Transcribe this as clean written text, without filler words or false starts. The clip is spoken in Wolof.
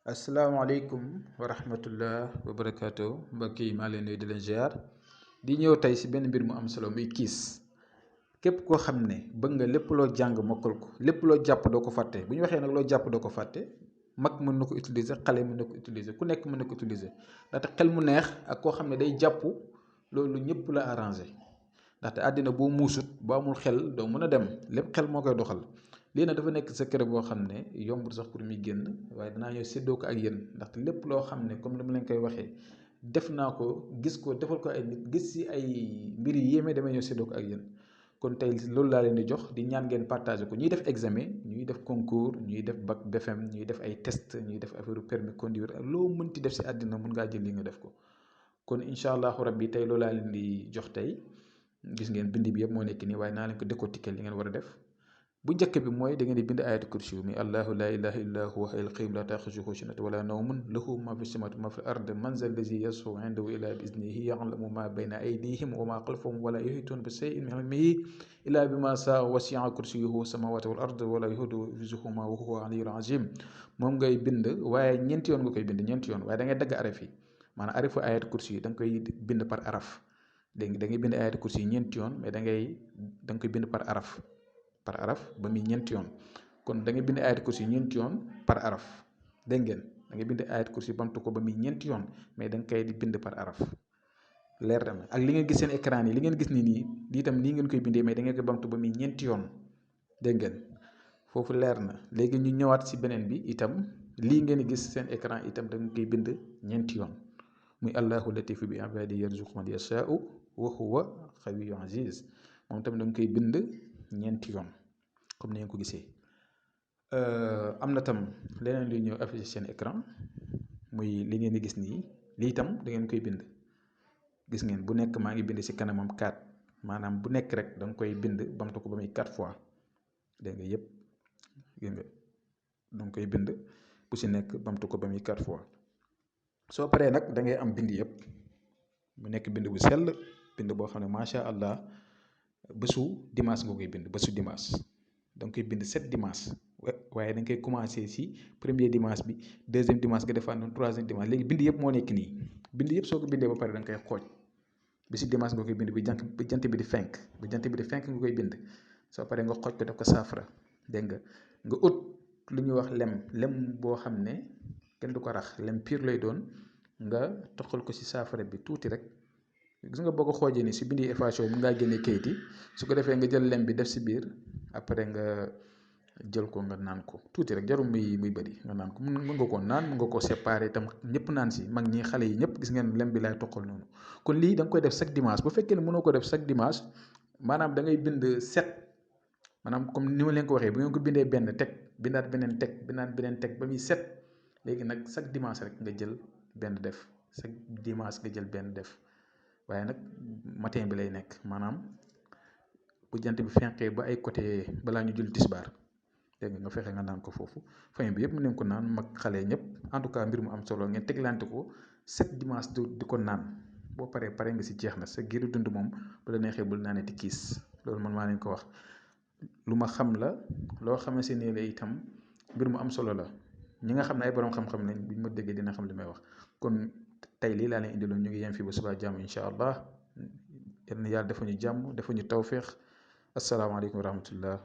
asalaamaaleykum wa rahmatullah wa barakaatu mbokk yi maa leen nuyu di leen ziar di ñëw tey si benn mbir mu am solo muy kiis képp koo xam ne bëgg nga lépp loo jàng mokkal ko lépp loo jàpp doo ko fàtte bu ñu waxee nag loo jàpp doo ko fàtte mag mën na ko utiliser xale mën na ko utiliser ku nekk mën na ko utiliser ndaxte xel mu neex ak koo xam ne day jàpp loolu ñëpp la arrangé ndaxte àddina boo muusut boo amul xel doo mën a dem lépp xel moo koy doxal. lii nag dafa nekk secret boo xam ne yombul sax pour muy génn waaye danaa ñëw séddoo ko ak yéen ndaxte lépp loo xam ne comme ni ma leen koy waxee def naa ko gis ko defal ko ay nit gis si ay mbir yi yéeme damay ñëw séddoo ko ak yéen kon tey loolu laa leen di jox di ñaan ngeen partager ko ñuy def examen ñuy def concours ñuy def bac BFM ñuy def ay test ñuy def affaire permis conduire ak loo mënti def si àddina mun ngaa jël li nga def ko kon incha allahu rabbi tey loolu laa leen di jox tey gis ngeen bind bi yëpp moo nekk nii waaye naa leen ko décortiquer li ngeen war a def. bu njëkk bi mooy da ngeen di bind ayatul kursi mi allahu la ilaha illa huwa hayyul qayyum la taaxuzuhu sinatun wala nawmun lahu ma fi samawati ma fi ard man zal lazi yashfa'u indahu illa bi iznihi ya'lamu ma bayna aydihim wa ma xalfahum wala yuhituna bi shay'in min ilmihi illa bima sha'a wasi'a kursiyuhu samawati wal ard wala yahuduhu hifzuhuma wa huwa aliyyul azim moom ngay bind waaye ñeenti yoon nga koy bind ñeenti yoon waaye da ngay dagg araf yi maanaam arafu ayatul kursi yi da nga koy bind par araf dégg nga da ngay bind ayatul kursi yi ñeenti yoon mais da nga koy bind par araf ba muy ñeenti yoon kon da ngay bind ayat kursi ñeenti yoon par araf dégg ngeen da ngay bind ayat kursi bamtu ko ba muy ñeenti yoon mais da nga koy bind par araf leer na ak li ngeen gis seen écran yi li ngeen gis nii lii itam nii ngeen koy bindee mais da ngeen koy bamtu ba muy ñeenti yoon dégg ngeen foofu leer na léegi ñu ñëwaat si beneen bi itam lii ngeen gis seen écran itam da nga koy bind ñeenti yoon muy allahu latifu bi ibadihi yarzuqu man yashaa'u wa huwa xawiyyun aziz moom tam da nga koy bind ñeenti yoon comme ni ngeen ko gisee am na tam leneen luy ñëw affiché seen écran muy li ngeen di gis nii lii itam da ngeen koy bind gis ngeen bu nekk maa ngi bind si kanamam 4 maanaam bu nekk rek da nga koy bind bamtu ko ba muy 4 fois dégg nga yëpp gis nga da nga koy bind bu si nekk bamtu ko ba muy 4 fois soo paree nag da ngay am bind yëpp mu nekk bind bu sell bind boo xam ne macha allah. bésu dimanche nga koy bind bésu dimanche da nga koy bind 7 dimanche waaye da nga koy commencé si premier dimanche bi deuxième dimanche nga defaat noonu troisième dimanche léegi bind yëpp moo nekk nii bind yëpp soo ko bindee ba pare da nga koy xooj bésu dimanche nga koy bind bi jant bi di fenk nga koy bind soo paree nga xooj ko def ko saafara dégg nga ut lu ñuy wax lem boo xam ne kenn du ko rax lem pur lay doon nga toqal ko si saafara bi tuuti rek. gis nga boo ko xoojee ni si bindi effacé mun ngaa génne kayit yi su ko defee nga jël lem bi def si biir après nga jël ko nga naan ko tuuti rek jarul muy bëri nga naan ko mën nga koo naan mën nga koo séparé itam ñëpp naan si mag ñi xale yi ñëpp gis ngeen lem bi laay toqal noonu kon lii da nga koy def chaque dimanche bu fekkee ne mënoo ko def chaque dimanche maanaam da ngay bind 7 maanaam comme ni ma leen ko waxee bu ngeen ko bindee benn teg bindaat beneen teg ba muy 7 léegi nag chaque dimanche rek nga jël benn def chaque dimanche nga jël benn def. waaye nag matin bi lay nekk maanaam bu jant bi fenkee ba ay côté balaa ñu jul tisbaar dégg nga fexe nga naan ko foofu famille bi yëpp mu neen ko naan mag xale ñëpp en tout cas mbir mu am solo ngeen teglante ko 7 dimanche di ko naan boo pare nga si jeex na sa giiru dund moom bu la neexee bul naanee ti kiis loolu man maa leen ko wax lu ma xam la loo xamante ne la itam mbir mu am solo la ñi nga xam ne ay borom xam-xam lañ buñ ma déggee dina xam li may wax kon tey lii laa leen indiloon ñu ngi yem fii ba subaa jàmm incha allah yal na yàlla dafa ñu jàmm dafa ñu tawféex asalaamaaleykum wa rahmatullah